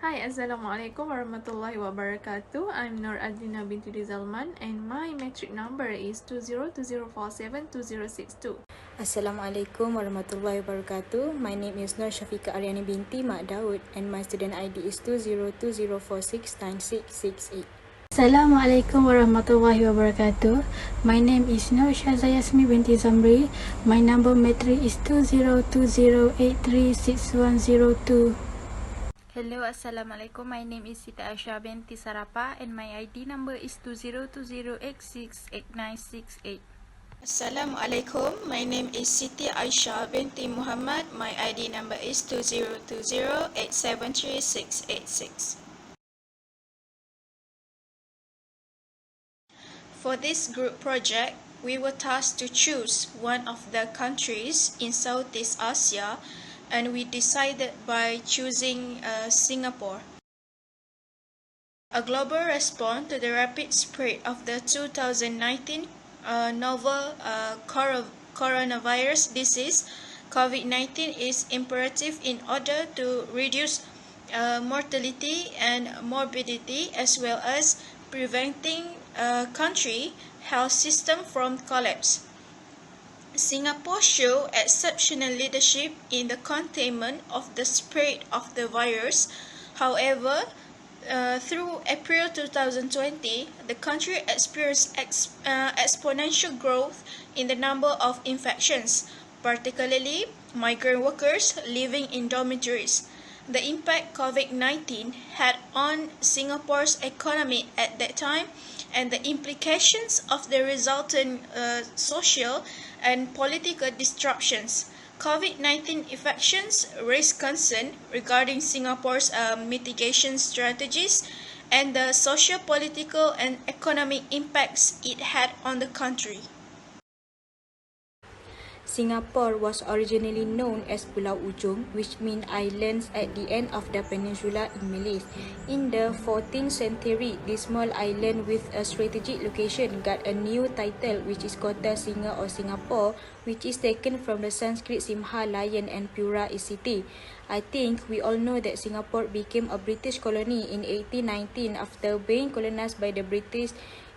Hi, Assalamualaikum warahmatullahi wabarakatuh. I'm Nur Adina binti Rizalman and my metric number is 2020472062. Assalamualaikum warahmatullahi wabarakatuh. My name is Nur Syafiqah Aryani binti Mak Daud and my student ID is 2020469668. Assalamualaikum warahmatullahi wabarakatuh. My name is Nur Shazah Yasmi binti Zamri. My number matric is 2020836102. Hello, Assalamualaikum. My name is Sita Aisyah binti Sarapa and my ID number is 2020868968. Assalamualaikum. My name is Siti Aisyah binti Muhammad. My ID number is 2020873686. For this group project, we were tasked to choose one of the countries in Southeast Asia, and we decided by choosing Singapore. A global response to the rapid spread of the 2019 novel coronavirus disease, COVID-19 is imperative in order to reduce mortality and morbidity as well as preventing a country health system from collapse. Singapore showed exceptional leadership in the containment of the spread of the virus. However, through April 2020, the country experienced exponential growth in the number of infections, particularly migrant workers living in dormitories. The impact COVID-19 had on Singapore's economy at that time and the implications of the resultant social and political disruptions. COVID-19 infections raised concern regarding Singapore's mitigation strategies and the socio-political and economic impacts it had on the country. Singapore was originally known as Pulau Ujung, which means islands at the end of the peninsula in Malay. In the 14th century, this small island with a strategic location got a new title, which is Kota Singa or Singapore, which is taken from the Sanskrit Simha, lion, and Pura is city. I think we all know that Singapore became a British colony in 1819 after being colonized by the British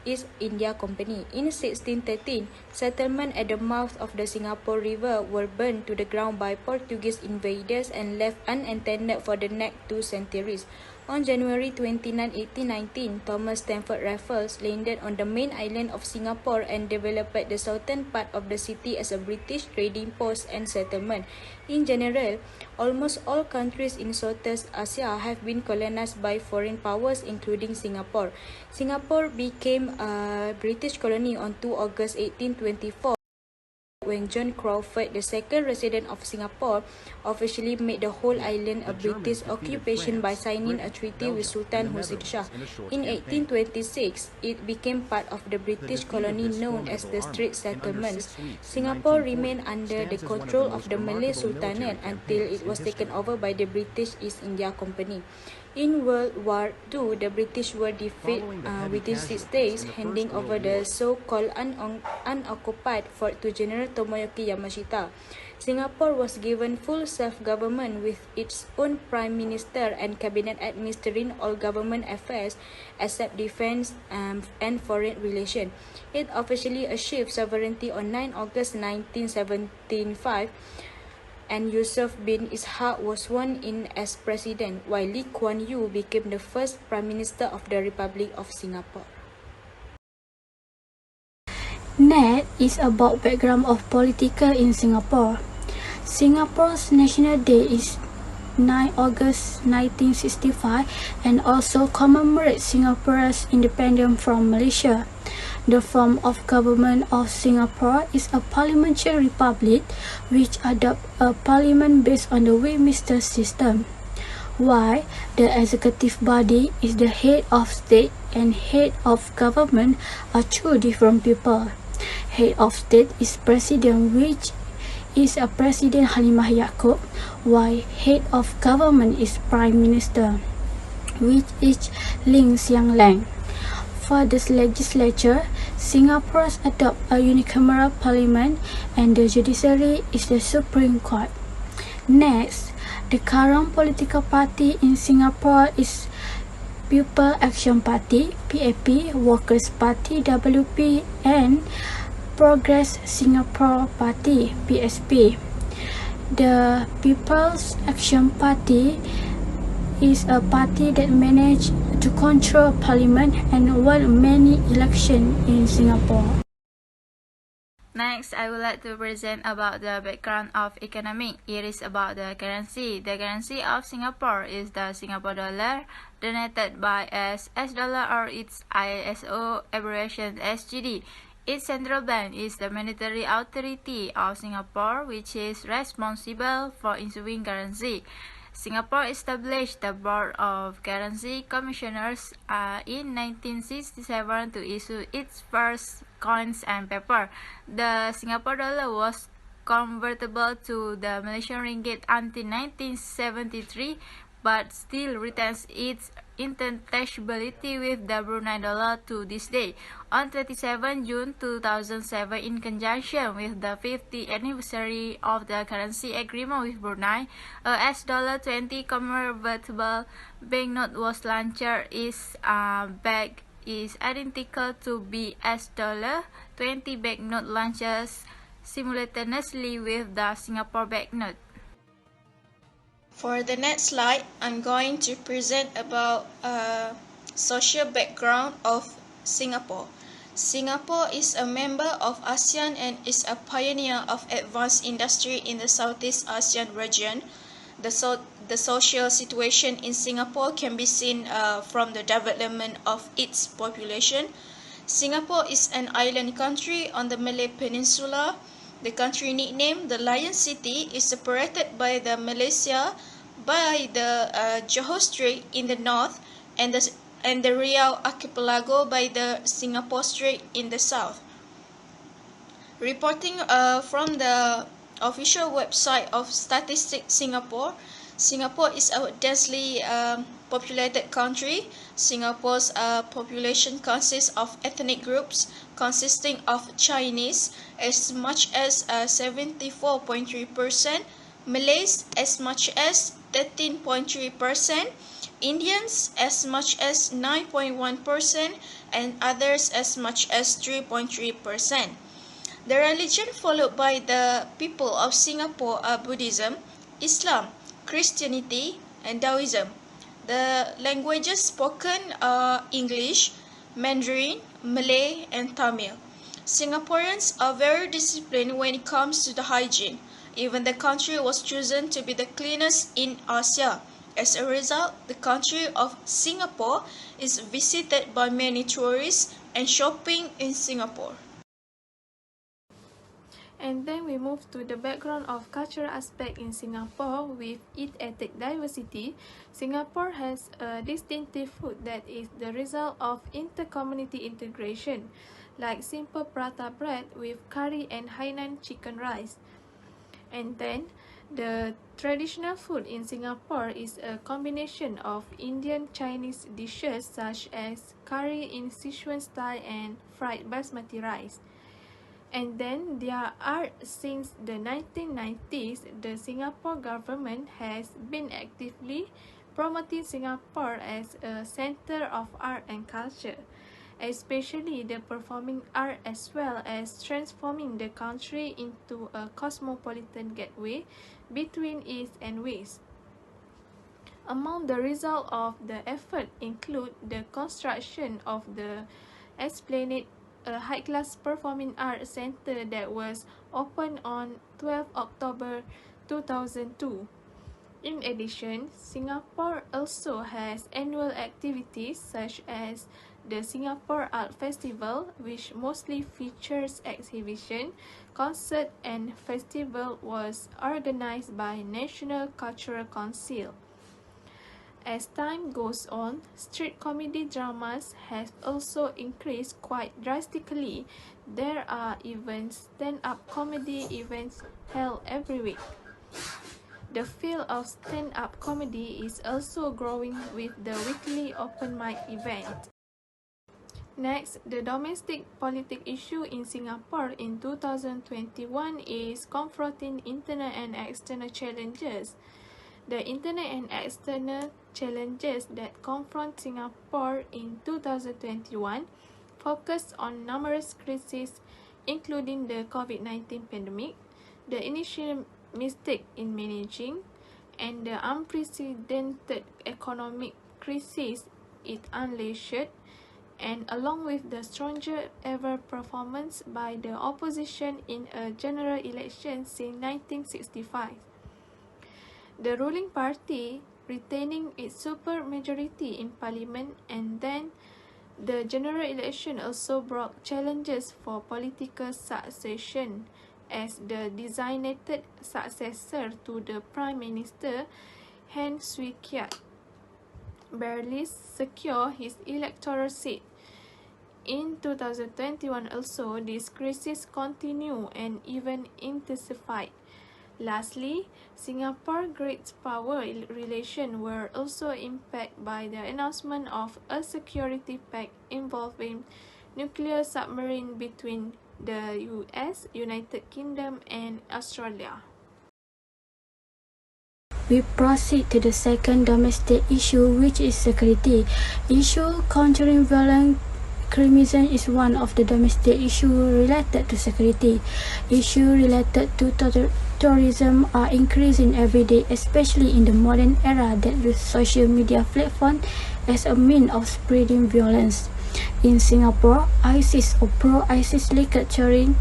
East India Company. In 1613, settlements at the mouth of the Singapore River were burned to the ground by Portuguese invaders and left unattended for the next 2 centuries. On January 29, 1819, Thomas Stamford Raffles landed on the main island of Singapore and developed the southern part of the city as a British trading post and settlement. In general, almost all countries in Southeast Asia have been colonized by foreign powers, including Singapore. Singapore became a British colony on 2 August 1824. When John Crawford, the second resident of Singapore, officially made the whole island a British occupation by signing a treaty with Sultan Hussein Shah. In 1826, it became part of the British colony known as the Straits Settlements. Singapore remained under the control of the Malay Sultanate until it was taken over by the British East India Company. In World War II, the British were defeated within 6 days, handing over the so-called unoccupied fort to General Tomoyuki Yamashita. Singapore was given full self-government with its own Prime Minister and Cabinet administering all government affairs except defence and foreign relations. It officially achieved sovereignty on 9 August 1975. And Yusof bin Ishaq was sworn in as president, while Lee Kuan Yew became the first Prime Minister of the Republic of Singapore. Next is about background of political in Singapore. Singapore's National Day is 9 August 1965 and also commemorates Singapore's independence from Malaysia. The form of government of Singapore is a parliamentary republic which adopts a parliament based on the Westminster system, while the executive body is the head of state and head of government are two different people. Head of state is president, which is a President Halimah Yaakob, while head of government is Prime Minister, which is Ling Hsien Loong. For this legislature, Singapore adopts a unicameral parliament and the judiciary is the Supreme Court. Next, The current political party in Singapore is People Action Party, PAP, Workers' Party, WP, and Progress Singapore Party, PSP. The People's Action Party is a party that managed to control parliament and won many elections in Singapore. Next, I would like to present about the background of economy. It is about the currency. The currency of Singapore is the Singapore dollar, denoted by as S dollar or its ISO abbreviation SGD. Its central bank is the Monetary Authority of Singapore, which is responsible for issuing currency. Singapore established the Board of Currency Commissioners in 1967 to issue its first coins and paper. The Singapore dollar was convertible to the Malaysian ringgit until 1973, but still retains its interchangeability with the Brunei dollar to this day. On 27 June 2007, in conjunction with the 50th anniversary of the currency agreement with Brunei, a $20 convertible banknote was launched. Its back is identical to $20 banknote launched simultaneously with the Singapore banknote. For the next slide, I'm going to present about social background of Singapore. Singapore is a member of ASEAN and is a pioneer of advanced industry in the Southeast Asian region. The social situation in Singapore can be seen from the development of its population. Singapore is an island country on the Malay Peninsula. The country nickname, the Lion City, is separated by the Malaysia by the Johor Strait in the north and the Riau Archipelago by the Singapore Strait in the south. Reporting from the official website of Statistics Singapore, Singapore is a densely populated country. Singapore's population consists of ethnic groups consisting of Chinese as much as 74.3%, Malays as much as 13.3%, Indians as much as 9.1%, and others as much as 3.3%. The religion followed by the people of Singapore are Buddhism, Islam, Christianity, and Taoism. The languages spoken are English, Mandarin, Malay, and Tamil. Singaporeans are very disciplined when it comes to the hygiene. Even the country was chosen to be the cleanest in Asia. As a result, the country of Singapore is visited by many tourists and shopping in Singapore. And then we move to the background of cultural aspect in Singapore with its ethnic diversity. Singapore has a distinctive food that is the result of inter-community integration, like simple prata bread with curry and Hainan chicken rice. And then the traditional food in Singapore is a combination of Indian Chinese dishes such as curry in Sichuan style and fried basmati rice. And then their art. Since the 1990s, the Singapore government has been actively promoting Singapore as a center of art and culture, especially the performing art, as well as transforming the country into a cosmopolitan gateway between East and West. Among the results of the effort include the construction of the Esplanade, a high-class performing arts center that was opened on 12 October 2002. In addition, Singapore also has annual activities such as the Singapore Art Festival, which mostly features exhibition, concert, and festival was organized by National Cultural Council. As time goes on, street comedy dramas have also increased quite drastically. There are even stand-up comedy events held every week. The field of stand-up comedy is also growing with the weekly open mic event. Next, the domestic politics issue in Singapore in 2021 is confronting internal and external challenges. The internal and external challenges that confront Singapore in 2021 focused on numerous crises, including the COVID-19 pandemic, the initial mistake in managing, and the unprecedented economic crisis it unleashed, and along with the stronger ever performance by the opposition in a general election since 1965. The ruling party retaining its supermajority in parliament, and then the general election also brought challenges for political succession, as the designated successor to the Prime Minister, Heng Swee Keat, barely secured his electoral seat. In 2021 also, this crisis continued and even intensified. Lastly, Singapore's great power relations were also impacted by the announcement of a security pact involving nuclear submarine between the US, United Kingdom, and Australia. We proceed to the second domestic issue, which is security. Issue countering violent extremism is one of the domestic issues related to security. Issues related to terrorism are increasing every day, especially in the modern era that use social media platforms as a means of spreading violence. In Singapore, ISIS or pro-ISIS linked terrorism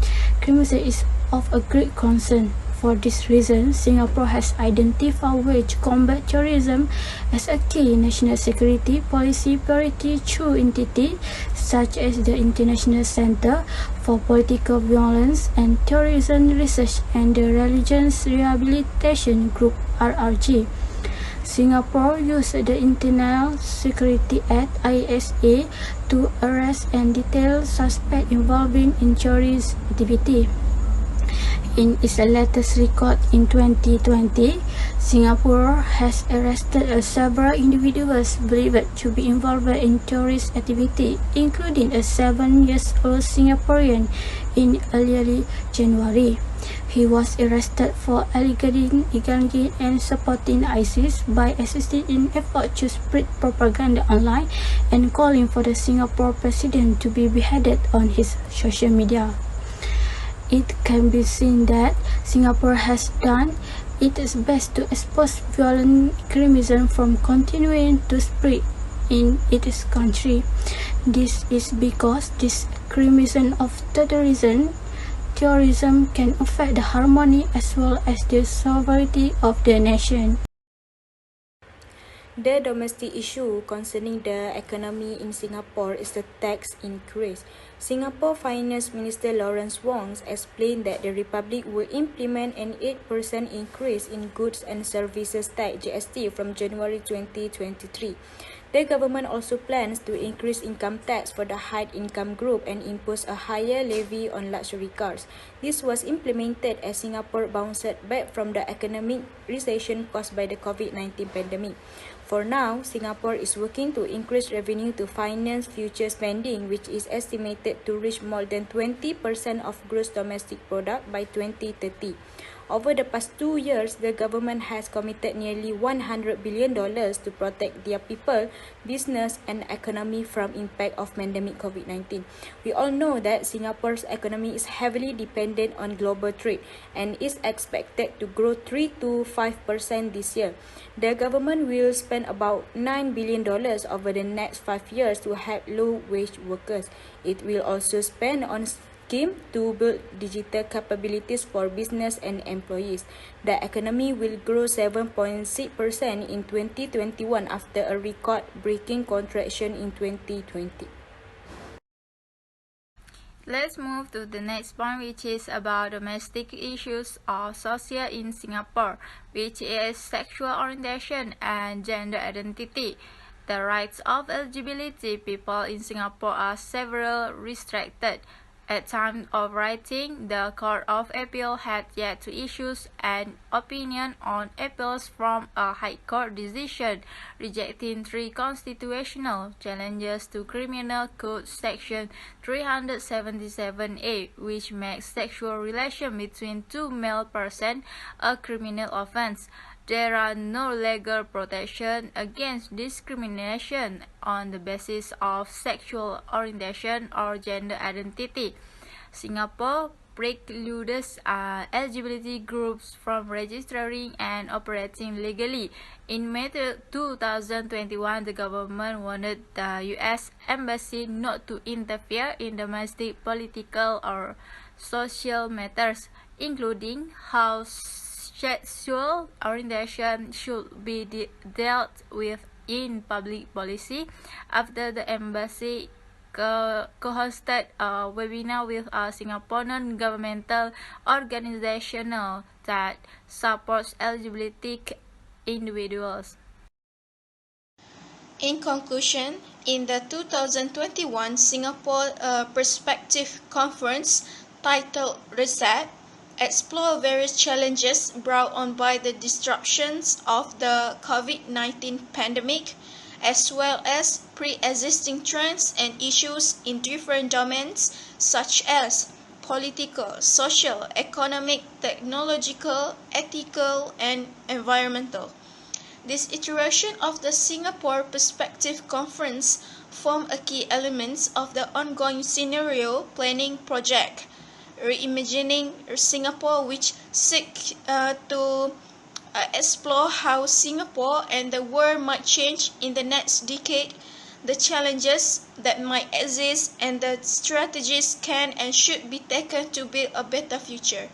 is of a great concern. For this reason, Singapore has identified ways to combat terrorism as a key national security policy priority through entities such as the International Centre for Political Violence and Terrorism Research and the Religions Rehabilitation Group (RRG). Singapore used the Internal Security Act (ISA) to arrest and detain suspects involved in terrorist activity. In its latest record in 2020, Singapore has arrested several individuals believed to be involved in terrorist activity, including a 7-year-old Singaporean in early January. He was arrested for allegedly engaging and supporting ISIS by assisting in efforts to spread propaganda online and calling for the Singapore president to be beheaded on his social media. It can be seen that Singapore has done its best to expose violent extremism from continuing to spread in its country. This is because this extremism of terrorism can affect the harmony as well as the sovereignty of the nation. The domestic issue concerning the economy in Singapore is the tax increase. Singapore Finance Minister Lawrence Wong explained that the Republic will implement an 8% increase in goods and services tax (GST) from January 2023. The government also plans to increase income tax for the high-income group and impose a higher levy on luxury cars. This was implemented as Singapore bounced back from the economic recession caused by the COVID-19 pandemic. For now, Singapore is working to increase revenue to finance future spending, which is estimated to reach more than 20% of gross domestic product by 2030. Over the past 2 years, the government has committed nearly $100 billion to protect their people, business, and economy from impact of pandemic COVID-19. We all know that Singapore's economy is heavily dependent on global trade and is expected to grow 3 to 5% this year. The government will spend about $9 billion over the next 5 years to help low-wage workers. It will also spend on scheme to build digital capabilities for business and employees. The economy will grow 7.6% in 2021 after a record-breaking contraction in 2020. Let's move to the next point, which is about domestic issues of social in Singapore, which is sexual orientation and gender identity. The rights of LGBT people in Singapore are severely restricted. At time of writing, the Court of Appeal had yet to issue an opinion on appeals from a High Court decision rejecting 3 constitutional challenges to Criminal Code Section 377A, which makes sexual relation between 2 male persons a criminal offense. There are no legal protection against discrimination on the basis of sexual orientation or gender identity. Singapore precludes LGBT groups from registering and operating legally. In May 2021, the government wanted the U.S. Embassy not to interfere in domestic political or social matters, including how sexual orientation should be dealt with in public policy. After the embassy co-hosted a webinar with a Singapore non-governmental organization that supports LGBT individuals. In conclusion, in the 2021 Singapore Perspective Conference titled Reset, explore various challenges brought on by the disruptions of the COVID-19 pandemic, as well as pre-existing trends and issues in different domains such as political, social, economic, technological, ethical, and environmental. This iteration of the Singapore Perspective Conference form a key element of the ongoing scenario planning project, Reimagining Singapore, which seek to explore how Singapore and the world might change in the next decade, the challenges that might exist, and the strategies can and should be taken to build a better future.